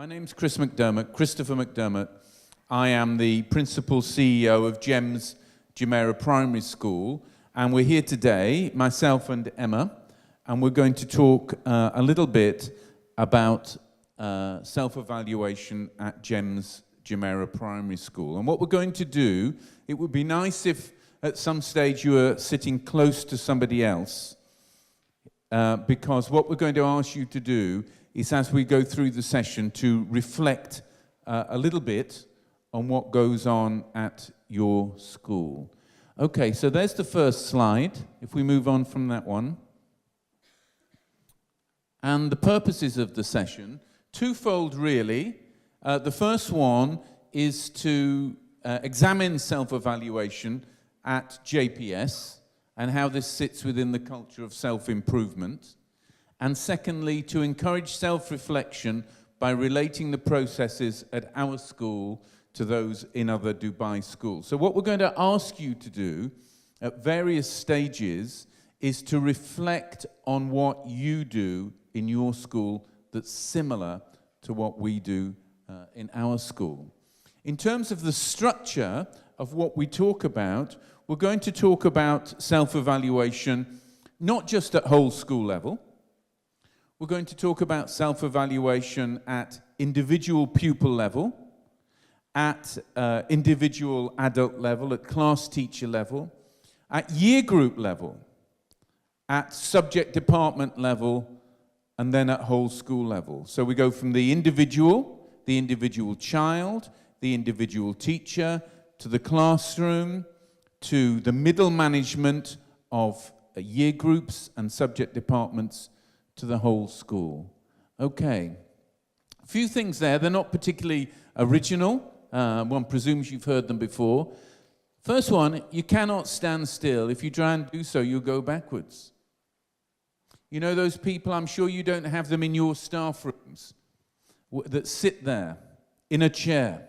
My name's Christopher McDermott. I am the Principal CEO of GEMS Jumeirah Primary School, and we're here today, myself and Emma, and we're going to talk a little bit about self-evaluation at GEMS Jumeirah Primary School. And what we're going to do, it would be nice if at some stage you were sitting close to somebody else, because what we're going to ask you to do is, as we go through the session, to reflect a little bit on what goes on at your school. Okay, so there's the first slide, if we move on from that one. And the purposes of the session, twofold really. The first one is to examine self-evaluation at JPS and how this sits within the culture of self-improvement. And secondly, to encourage self-reflection by relating the processes at our school to those in other Dubai schools. So what we're going to ask you to do at various stages is to reflect on what you do in your school that's similar to what we do in our school. In terms of the structure of what we talk about, we're going to talk about self-evaluation not just at whole school level. We're going to talk about self-evaluation at individual pupil level, at individual adult level, at class teacher level, at year group level, at subject department level, and then at whole school level. So we go from the individual child, the individual teacher, to the classroom, to the middle management of year groups and subject departments, to the whole school. Okay. A few things there. They're not particularly original. One presumes you've heard them before. First one, you cannot stand still. If you try and do so, you'll go backwards. You know those people, I'm sure you don't have them in your staff rooms, that sit there in a chair.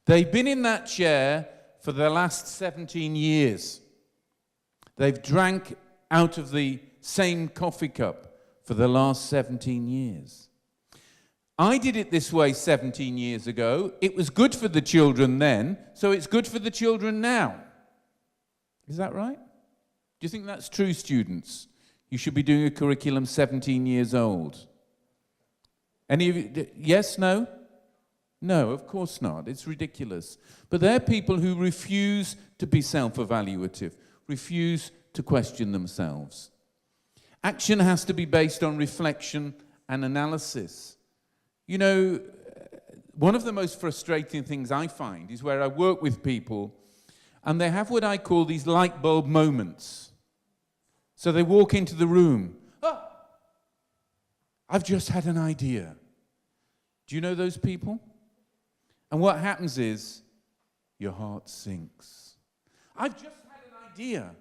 They've been in that chair for the last 17 years. They've drank out of the same coffee cup for the last 17 years. I did it this way 17 years ago. It was good for the children then, so it's good for the children now. Is that right? Do you think that's true, students? You should be doing a curriculum 17 years old. Any of you, yes, no? No, of course not. It's ridiculous. But there are people who refuse to be self-evaluative, refuse to question themselves. Action has to be based on reflection and analysis. You know, one of the most frustrating things I find is where I work with people and they have what I call these light bulb moments. So they walk into the room. Oh, I've just had an idea. Do you know those people? And what happens is your heart sinks. I've just had an idea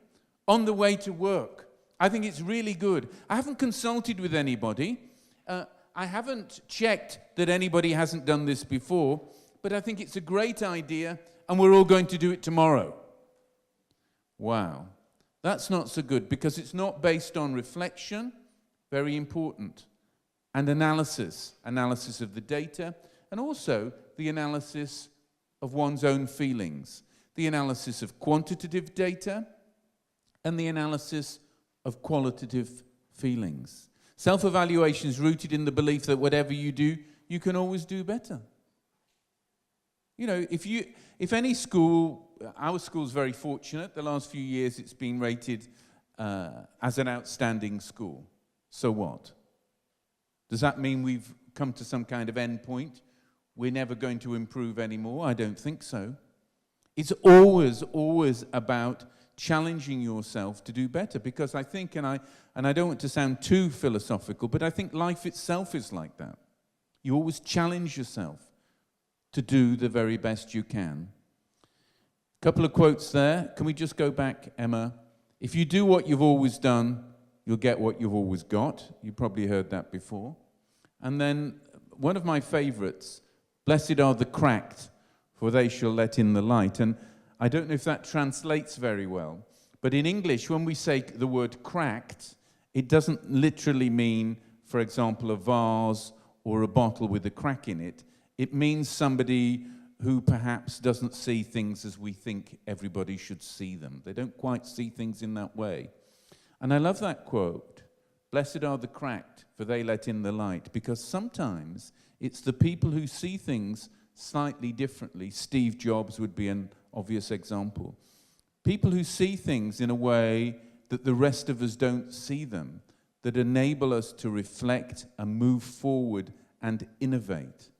on the way to work. I think it's really good. I haven't consulted with anybody. I haven't checked that anybody hasn't done this before, but I think it's a great idea, and we're all going to do it tomorrow. Wow. That's not so good, because it's not based on reflection, very important, and analysis of the data, and also the analysis of one's own feelings, the analysis of quantitative data, and the analysis of qualitative feelings. Self-evaluation is rooted in the belief that whatever you do, you can always do better. You know, if any school, our school's very fortunate, the last few years it's been rated as an outstanding school. So what? Does that mean we've come to some kind of end point? We're never going to improve anymore? I don't think so. It's always about challenging yourself to do better, because I think, and I don't want to sound too philosophical, but I think life itself is like that. You always challenge yourself to do the very best you can. A couple of quotes there. Can we just go back, Emma? If you do what you've always done, you'll get what you've always got. You probably heard that before. And then one of my favorites, blessed are the cracked, for they shall let in the light. And I don't know if that translates very well, but in English, when we say the word cracked, it doesn't literally mean, for example, a vase or a bottle with a crack in it. It means somebody who perhaps doesn't see things as we think everybody should see them. They don't quite see things in that way. And I love that quote, "Blessed are the cracked, for they let in the light," because sometimes it's the people who see things slightly differently. Steve Jobs would be an obvious example. People who see things in a way that the rest of us don't see them, that enable us to reflect and move forward and innovate.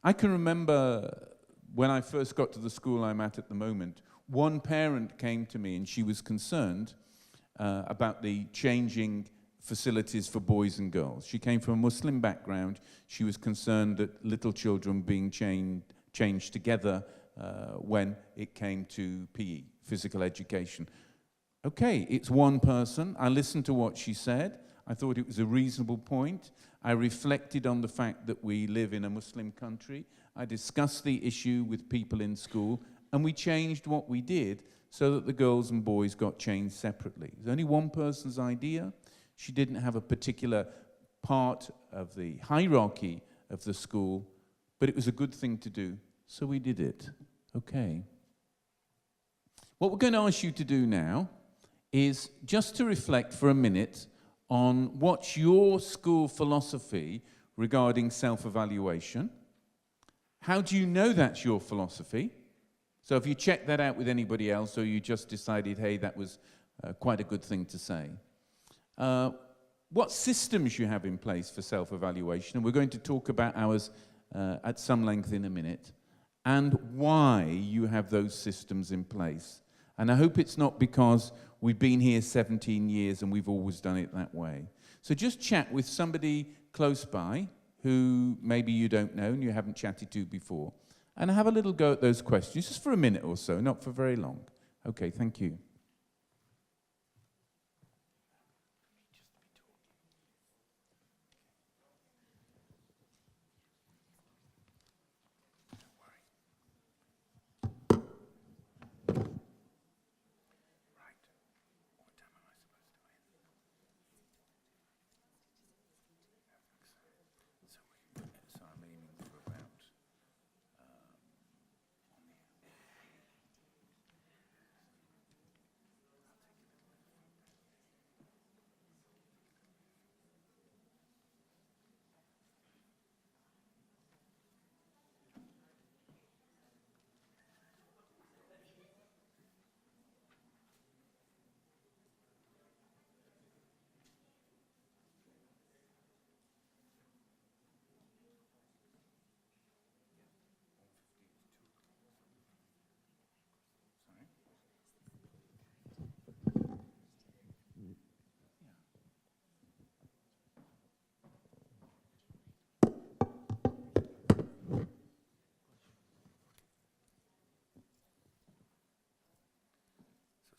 I can remember when I first got to the school I'm at the moment, one parent came to me and she was concerned about the changing facilities for boys and girls. She came from a Muslim background. She was concerned that little children being changed together when it came to PE, physical education. Okay, it's one person. I listened to what she said. I thought it was a reasonable point. I reflected on the fact that we live in a Muslim country. I discussed the issue with people in school, and we changed what we did so that the girls and boys got changed separately. It was only one person's idea. She didn't have a particular part of the hierarchy of the school, but it was a good thing to do, so we did it. Okay. What we're going to ask you to do now is just to reflect for a minute on what's your school philosophy regarding self-evaluation. How do you know that's your philosophy? So have you checked that out with anybody else, or you just decided, hey, that was quite a good thing to say? What systems you have in place for self-evaluation, and we're going to talk about ours at some length in a minute, and why you have those systems in place. And I hope it's not because we've been here 17 years and we've always done it that way. So just chat with somebody close by who maybe you don't know and you haven't chatted to before, and have a little go at those questions, just for a minute or so, not for very long. Okay, thank you.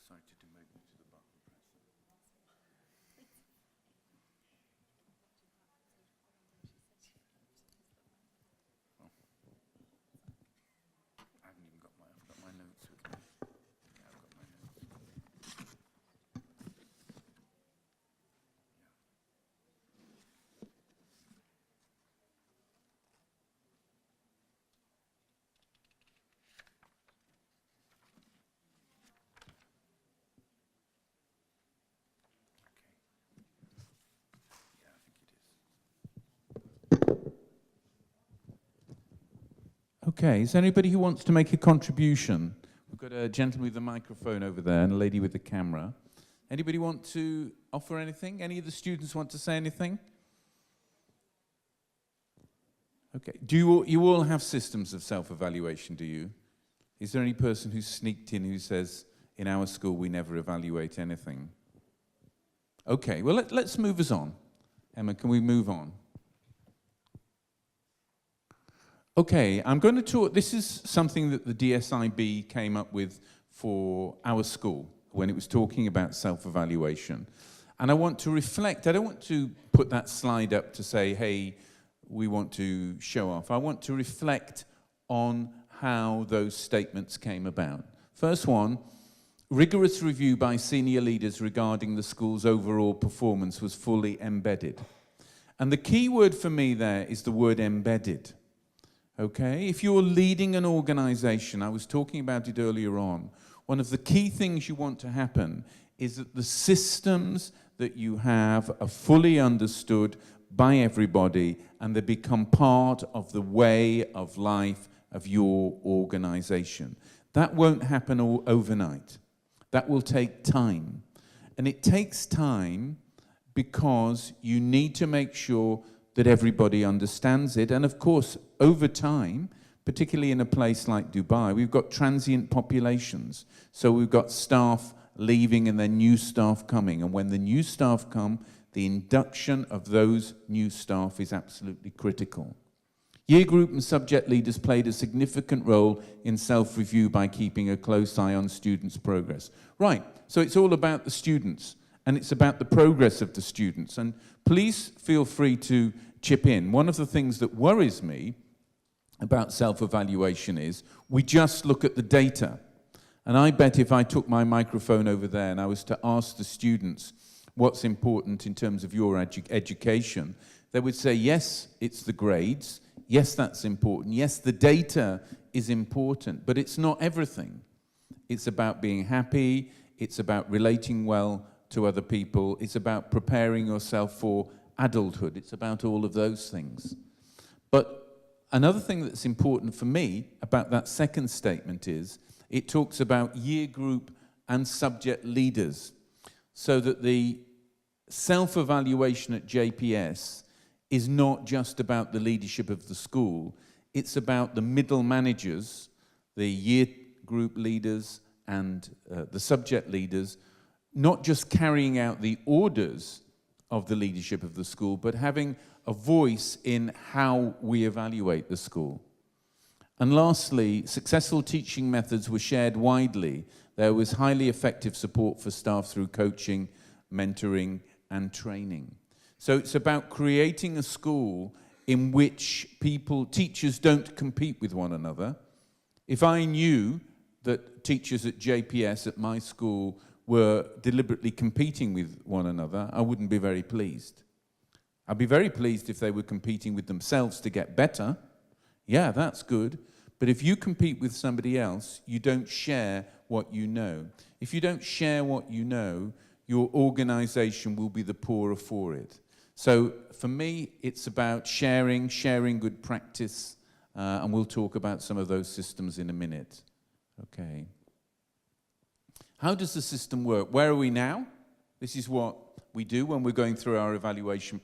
Sorry to demote you to the button presser. Oh. I haven't even got I've got my notes with me. Yeah, I've got my notes. Yeah. Okay, is there anybody who wants to make a contribution? We've got a gentleman with a microphone over there and a lady with the camera. Anybody want to offer anything? Any of the students want to say anything? Okay, do you all have systems of self-evaluation, do you? Is there any person who's sneaked in who says, in our school we never evaluate anything? Okay, well let's move us on. Emma, can we move on? Okay, I'm going to talk, this is something that the DSIB came up with for our school when it was talking about self-evaluation. And I want to reflect, I don't want to put that slide up to say, hey, we want to show off. I want to reflect on how those statements came about. First one, rigorous review by senior leaders regarding the school's overall performance was fully embedded. And the key word for me there is the word embedded. Okay? If you're leading an organization, I was talking about it earlier on, one of the key things you want to happen is that the systems that you have are fully understood by everybody and they become part of the way of life of your organization. That won't happen overnight. That will take time. And it takes time because you need to make sure that everybody understands it. And of course, over time, particularly in a place like Dubai, we've got transient populations. So we've got staff leaving and then new staff coming. And when the new staff come, the induction of those new staff is absolutely critical. Year group and subject leaders played a significant role in self-review by keeping a close eye on students' progress. Right, so it's all about the students, and it's about the progress of the students. And please feel free to chip in. One of the things that worries me about self-evaluation is we just look at the data. And I bet if I took my microphone over there and I was to ask the students what's important in terms of your education, they would say, yes, it's the grades. Yes, that's important. Yes, the data is important, but it's not everything. It's about being happy. It's about relating well to other people. It's about preparing yourself for adulthood. It's about all of those things. But another thing that's important for me about that second statement is it talks about year group and subject leaders, so that the self-evaluation at JPS is not just about the leadership of the school. It's about the middle managers, the year group leaders and the subject leaders, not just carrying out the orders of the leadership of the school, but having a voice in how we evaluate the school. And lastly, successful teaching methods were shared widely. There was highly effective support for staff through coaching, mentoring, and training. So it's about creating a school in which teachers don't compete with one another. If I knew that teachers at JPS at my school were deliberately competing with one another, I wouldn't be very pleased. I'd be very pleased if they were competing with themselves to get better. Yeah, that's good. But if you compete with somebody else, you don't share what you know. If you don't share what you know, your organization will be the poorer for it. So for me, it's about sharing good practice, and we'll talk about some of those systems in a minute. Okay. How does the system work? Where are we now? This is what we do when we're going through our evaluation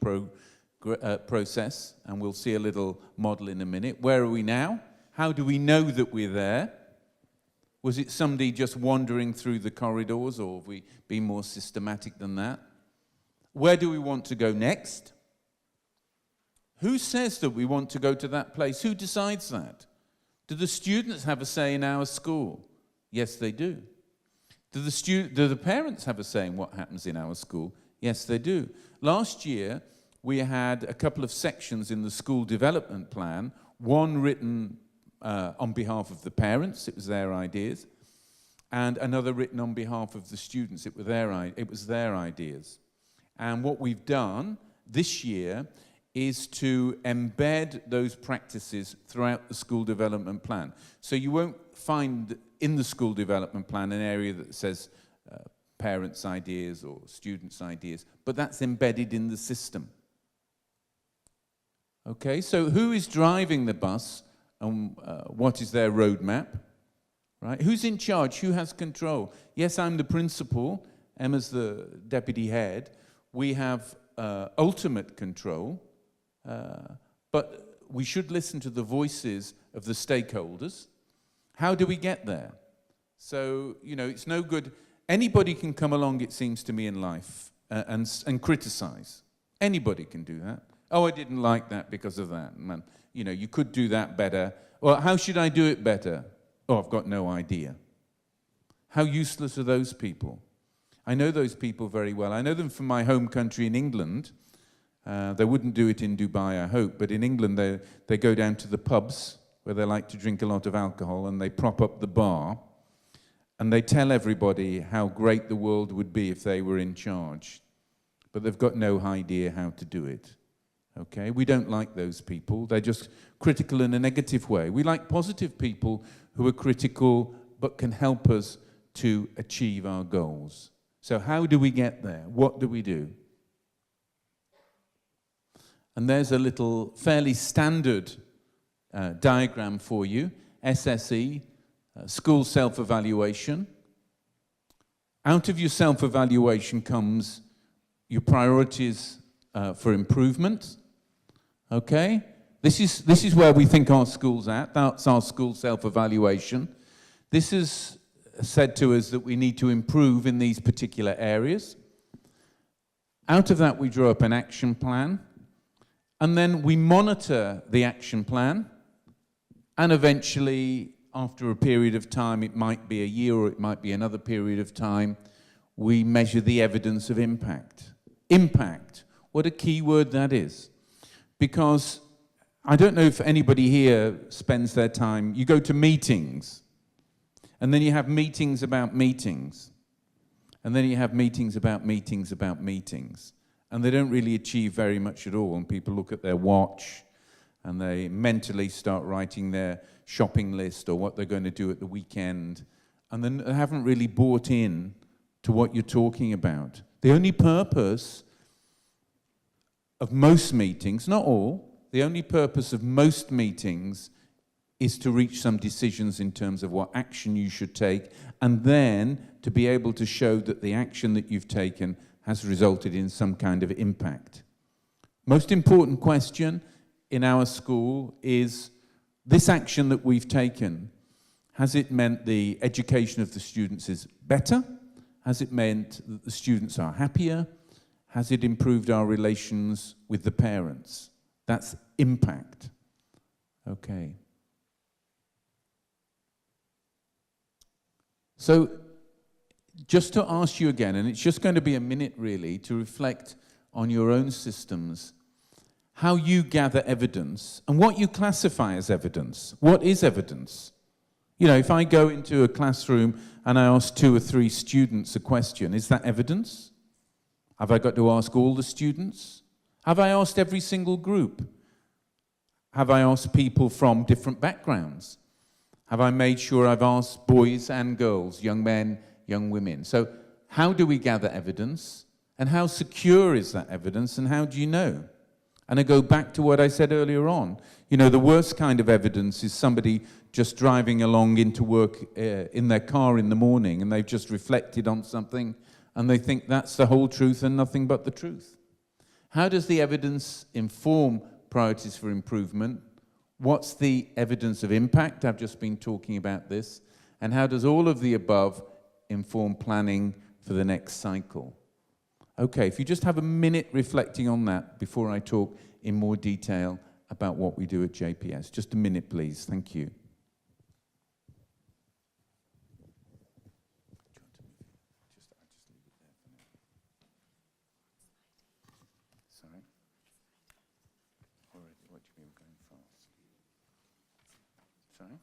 process, and we'll see a little model in a minute. Where are we now? How do we know that we're there? Was it somebody just wandering through the corridors, or have we been more systematic than that? Where do we want to go next? Who says that we want to go to that place? Who decides that? Do the students have a say in our school? Yes, they do. Do the parents have a say in what happens in our school? Yes, they do. Last year, we had a couple of sections in the school development plan, one written on behalf of the parents, it was their ideas, and another written on behalf of the students, it was their ideas. And what we've done this year is to embed those practices throughout the school development plan. So you won't find in the school development plan an area that says parents' ideas or students' ideas, but that's embedded in the system. Okay, so who is driving the bus and what is their roadmap? Right? Who's in charge? Who has control? Yes, I'm the principal. Emma's the deputy head. We have ultimate control, but we should listen to the voices of the stakeholders. How do we get there? So, it's no good. Anybody can come along, it seems to me, in life and criticize. Anybody can do that. Oh, I didn't like that because of that. Man, you could do that better. Well, how should I do it better? Oh, I've got no idea. How useless are those people? I know those people very well. I know them from my home country in England. They wouldn't do it in Dubai, I hope, but in England they go down to the pubs where they like to drink a lot of alcohol, and they prop up the bar, and they tell everybody how great the world would be if they were in charge. But they've got no idea how to do it. Okay, we don't like those people. They're just critical in a negative way. We like positive people who are critical but can help us to achieve our goals. So how do we get there? What do we do? And there's a little fairly standard diagram for you. SSE, school self-evaluation. Out of your self-evaluation comes your priorities for improvement. Okay? This is where we think our school's at. That's our school self-evaluation. This is said to us that we need to improve in these particular areas. Out of that, we draw up an action plan. And then we monitor the action plan. And eventually, after a period of time, it might be a year or it might be another period of time, we measure the evidence of impact. Impact. What a key word that is. Because I don't know if anybody here spends their time, you go to meetings, and then you have meetings about meetings, and then you have meetings about meetings about meetings, and they don't really achieve very much at all, and people look at their watch, and they mentally start writing their shopping list or what they're going to do at the weekend, and then they haven't really bought in to what you're talking about. The only purpose of most meetings, not all, the only purpose of most meetings is to reach some decisions in terms of what action you should take, and then to be able to show that the action that you've taken has resulted in some kind of impact. Most important question in our school is, this action that we've taken, has it meant the education of the students is better? Has it meant that the students are happier? Has it improved our relations with the parents? That's impact. Okay. So, just to ask you again, and it's just going to be a minute really, to reflect on your own systems, how you gather evidence, and what you classify as evidence. What is evidence? You know, if I go into a classroom and I ask 2 or 3 students a question, is that evidence? Have I got to ask all the students? Have I asked every single group? Have I asked people from different backgrounds? Have I made sure I've asked boys and girls, young men, young women? So how do we gather evidence? And how secure is that evidence? And how do you know? And I go back to what I said earlier on. You know, the worst kind of evidence is somebody just driving along into work in their car in the morning, and they've just reflected on something, and they think that's the whole truth and nothing but the truth. How does the evidence inform priorities for improvement? What's the evidence of impact? I've just been talking about this. And how does all of the above inform planning for the next cycle? Okay, if you just have a minute reflecting on that before I talk in more detail about what we do at JPS. Just a minute, please. Thank you. Sorry? Already, what do you mean we're going fast? Sorry?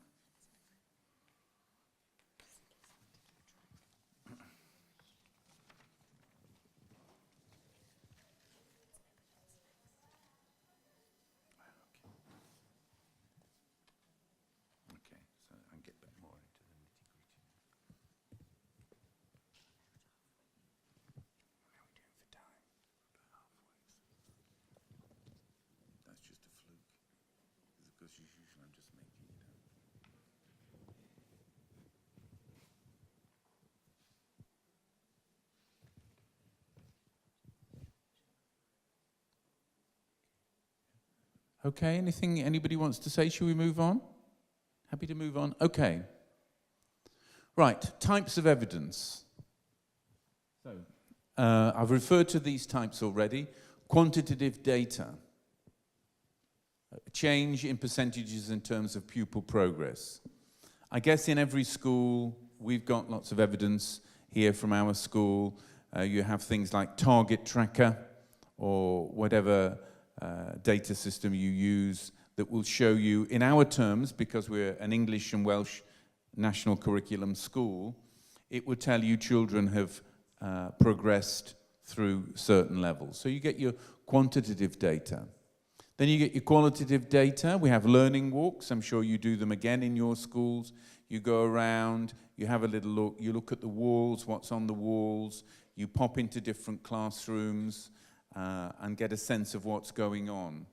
Okay, anything anybody wants to say? Shall we move on? Happy to move on? Okay. Right, types of evidence. So, I've referred to these types already. Quantitative data. Change in percentages in terms of pupil progress. I guess in every school, we've got lots of evidence here from our school. You have things like target tracker or whatever data system you use that will show you, in our terms, because we're an English and Welsh national curriculum school, it will tell you children have progressed through certain levels. So you get your quantitative data. Then you get your qualitative data. We have learning walks. I'm sure you do them again in your schools. You go around, you have a little look, you look at the walls, what's on the walls, you pop into different classrooms and get a sense of what's going on.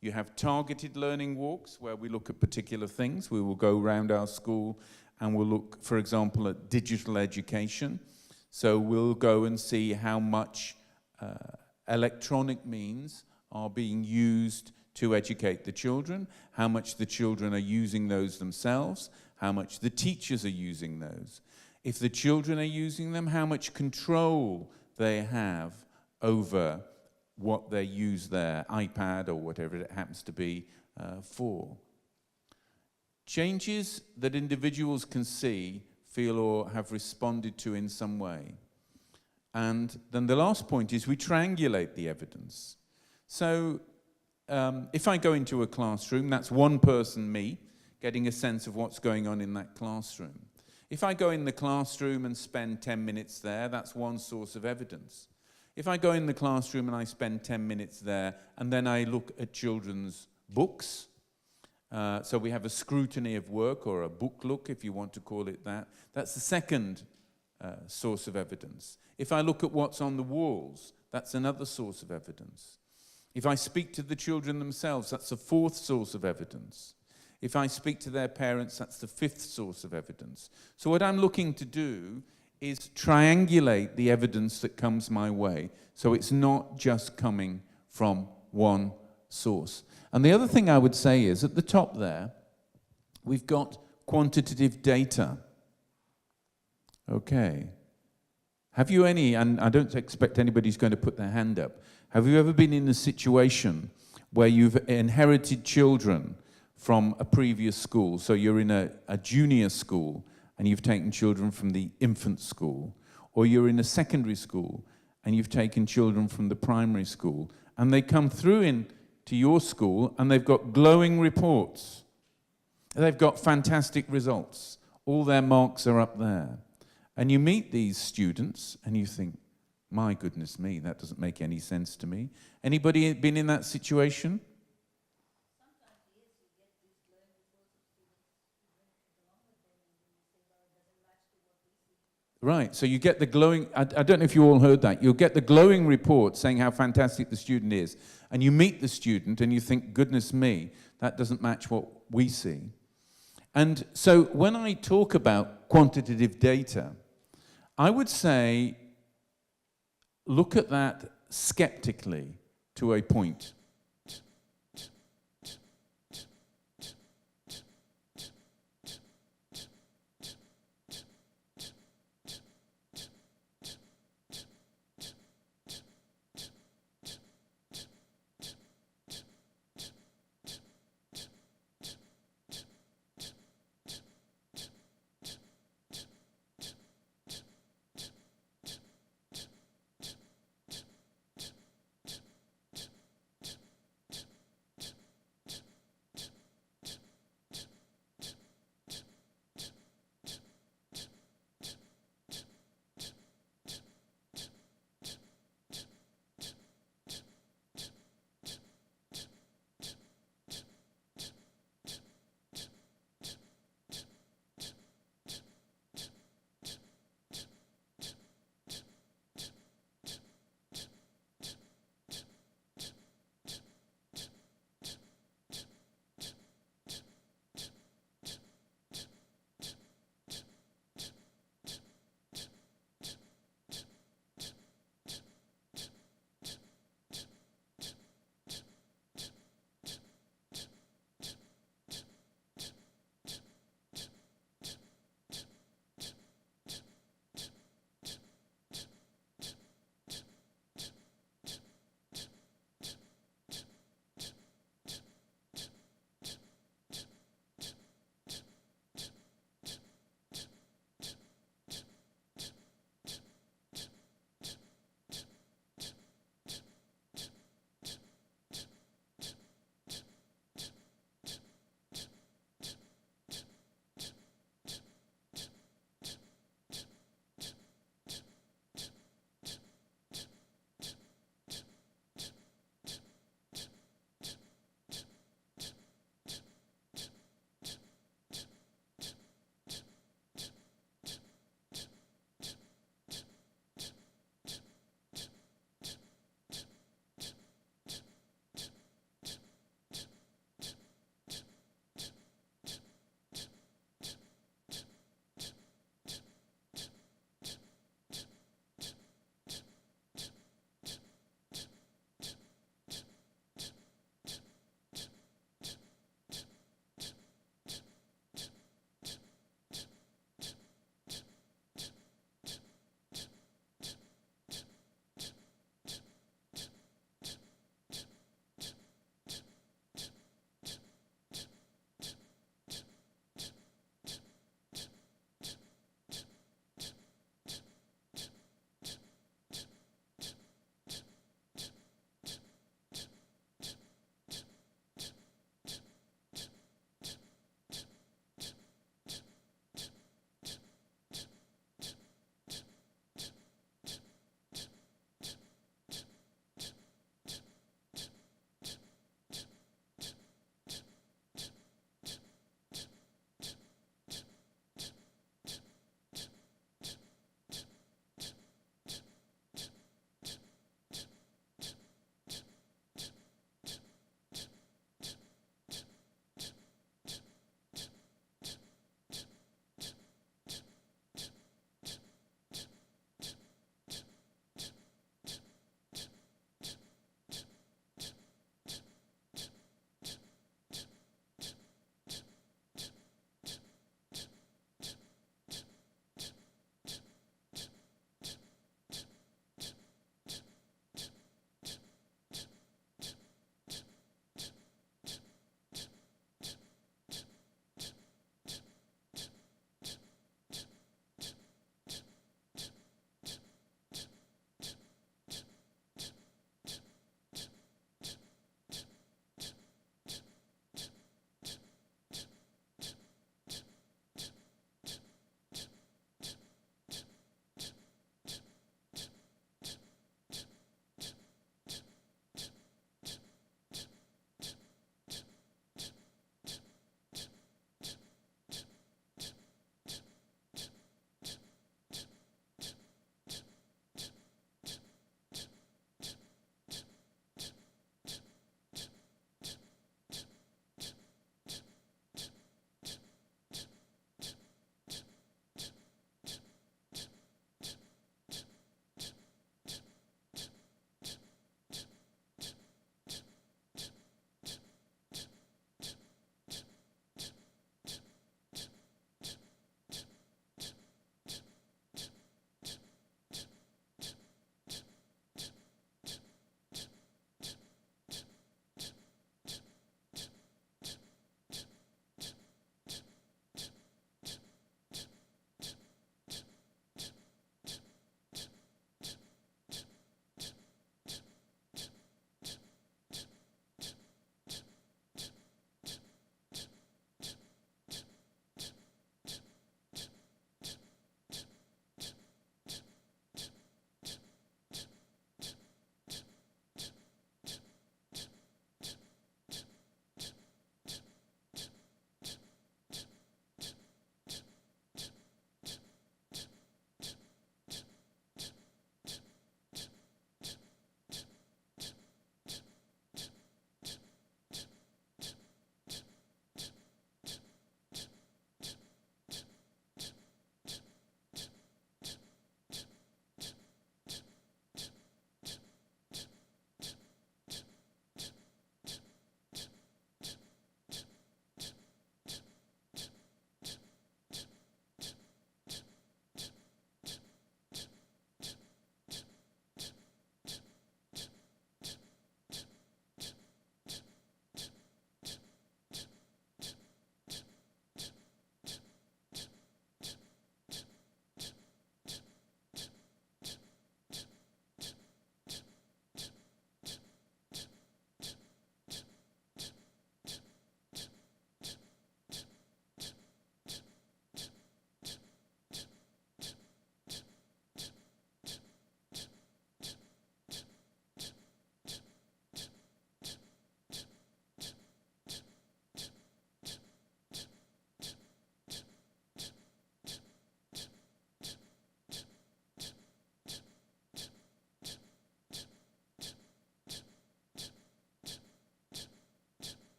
You have targeted learning walks where we look at particular things. We will go around our school and we'll look, for example, at digital education. So we'll go and see how much electronic means are being used to educate the children, how much the children are using those themselves, how much the teachers are using those. If the children are using them, how much control they have over what they use their iPad or whatever it happens to be for. Changes that individuals can see, feel, or have responded to in some way. And then the last point is we triangulate the evidence. So if I go into a classroom, that's one person, me, getting a sense of what's going on in that classroom. If I go in the classroom and spend 10 minutes there, that's one source of evidence. If I go in the classroom and I spend 10 minutes there, and then I look at children's books, so we have a scrutiny of work, or a book look, if you want to call it that, that's the second source of evidence. If I look at what's on the walls, that's another source of evidence. If I speak to the children themselves, that's the fourth source of evidence. If I speak to their parents, that's the fifth source of evidence. So what I'm looking to do is triangulate the evidence that comes my way, so it's not just coming from one source. And the other thing I would say is, at the top there, we've got quantitative data. Okay. Have you any, and I don't expect anybody's going to put their hand up, have you ever been in a situation where you've inherited children from a previous school? So you're in a junior school and you've taken children from the infant school, or you're in a secondary school and you've taken children from the primary school, and they come through into your school and they've got glowing reports. They've got fantastic results. All their marks are up there. And you meet these students and you think, my goodness me, that doesn't make any sense to me. Anybody been in that situation? Right, so you get the glowing, I don't know if you all heard that, you'll get the glowing report saying how fantastic the student is, and you meet the student and you think, goodness me, that doesn't match what we see. And so when I talk about quantitative data, I would say, look at that skeptically to a point.